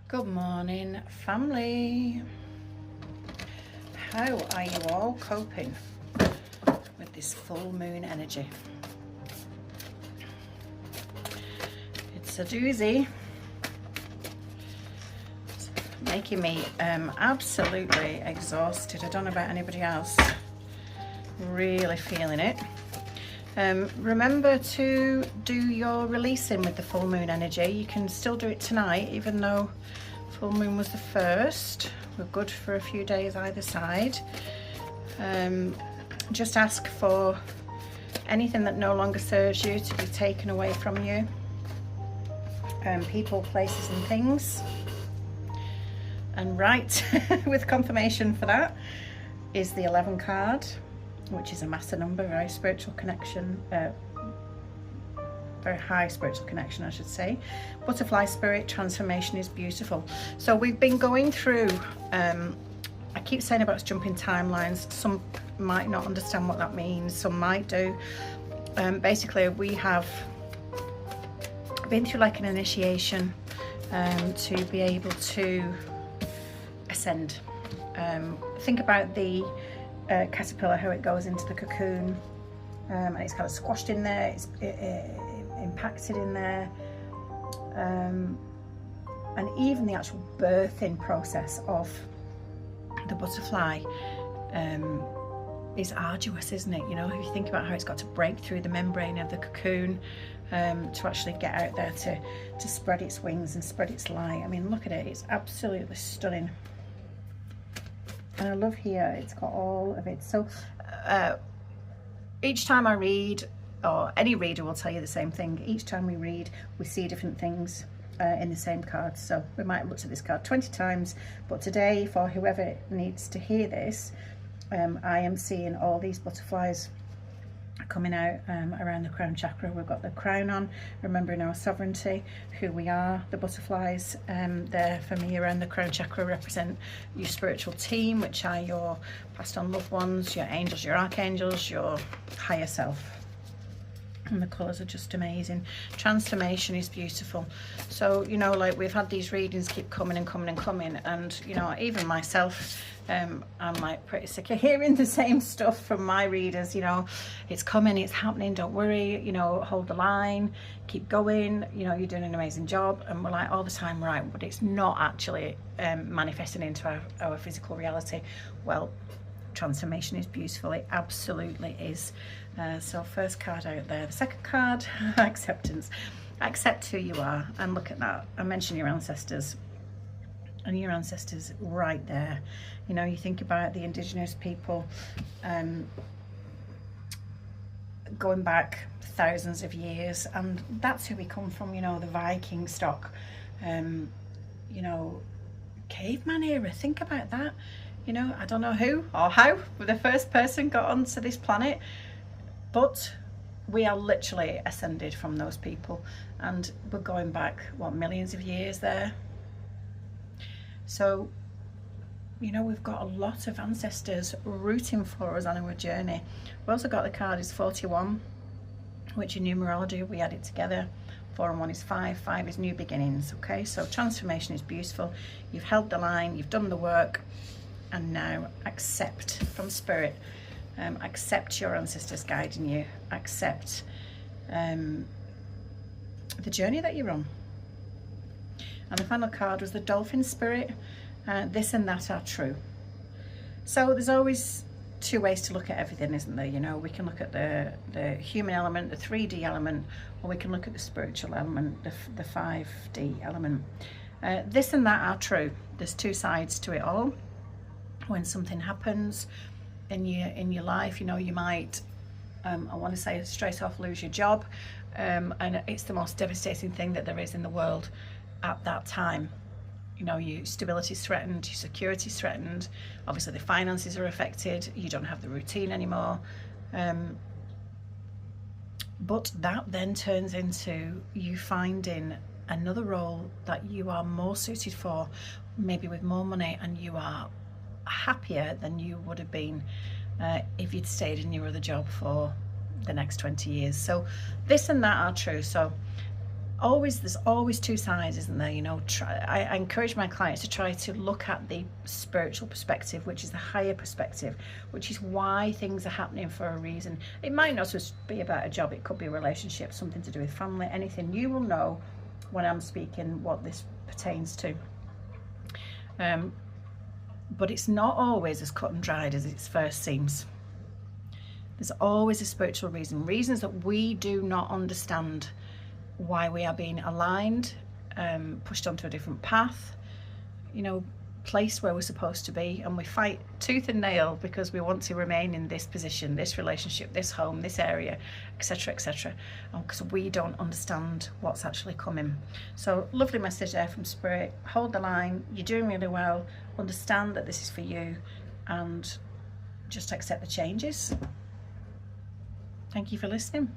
Good morning, family. How are you all coping with this full moon energy? It's a doozy. It's making me absolutely exhausted. I don't know about anybody else. Really feeling it. Remember to do your releasing with the full moon energy. You can still do it tonight, even though full moon was the first. We're good for a few days either side. Just ask for anything that no longer serves you to be taken away from you. People, places and things. And right, with confirmation for that is the 11 card, which is a master number, very spiritual connection, very high spiritual connection, I should say. Butterfly spirit, transformation is beautiful. So we've been going through, I keep saying about jumping timelines. Some might not understand what that means, some might do. Basically, we have been through like an initiation to be able to ascend. Think about the caterpillar, how it goes into the cocoon, and it's kind of squashed in there, it's impacted in there, and even the actual birthing process of the butterfly is arduous, isn't it? You know, if you think about how it's got to break through the membrane of the cocoon to actually get out there to spread its wings and spread its light. I mean, look at it, it's absolutely stunning. And I love here, it's got all of it. So each time I read, or any reader will tell you the same thing, each time we read, we see different things in the same card. So we might have looked at this card 20 times, but today, for whoever needs to hear this, I am seeing all these butterflies coming out around the crown chakra. We've got the crown on, remembering our sovereignty, who we are. The butterflies there for me around the crown chakra represent your spiritual team, which are your passed on loved ones, your angels, your archangels, your higher self. And the colours are just amazing. Transformation is beautiful. So, you know, like we've had these readings keep coming and coming and coming, and you know, even myself, I'm like pretty sick of hearing the same stuff from my readers. You know, it's coming, it's happening, don't worry, you know, hold the line, keep going, you know, you're doing an amazing job. And we're like all the time, right, but it's not actually manifesting into our physical reality. Well, transformation is beautiful, it absolutely is. So first card out there. The second card, acceptance. Accept who you are, and look at that. I mentioned your ancestors, and your ancestors right there. You know, you think about the indigenous people going back thousands of years, and that's who we come from. You know, the Viking stock, you know, caveman era. Think about that. You know, I don't know who or how the first person got onto this planet, but we are literally ascended from those people, and we're going back, what, millions of years there. So, you know, we've got a lot of ancestors rooting for us on our journey. We've also got the card is 41, which in numerology we add it together. 4 and 1 is 5, 5 is new beginnings. Okay, so transformation is beautiful. You've held the line, you've done the work, and now accept from spirit. Accept your ancestors guiding you. Accept the journey that you're on. And the final card was the dolphin spirit. This and that are true. So there's always two ways to look at everything, isn't there? You know, we can look at the human element, the 3D element, or we can look at the spiritual element, the 5D element. This and that are true. There's two sides to it all. When something happens in your life, you know, you might I want to say straight off lose your job, and it's the most devastating thing that there is in the world at that time. You know, your stability is threatened, your security is threatened, obviously the finances are affected, you don't have the routine anymore, but that then turns into you finding another role that you are more suited for, maybe with more money, and you are happier than you would have been if you'd stayed in your other job for the next 20 years. So this and that are true. So there's always two sides, isn't there? You know, I encourage my clients to try to look at the spiritual perspective, which is the higher perspective, which is why things are happening for a reason. It might not just be about a job, it could be a relationship, something to do with family, anything. You will know when I'm speaking what this pertains to. But it's not always as cut and dried as it first seems. There's always a spiritual reason, reasons that we do not understand, why we are being aligned, pushed onto a different path, you know, placed where we're supposed to be, and we fight tooth and nail because we want to remain in this position, this relationship, this home, this area, etc., etc., because we don't understand what's actually coming. So lovely message there from Spirit. Hold the line, you're doing really well, understand that this is for you, and just accept the changes. Thank you for listening.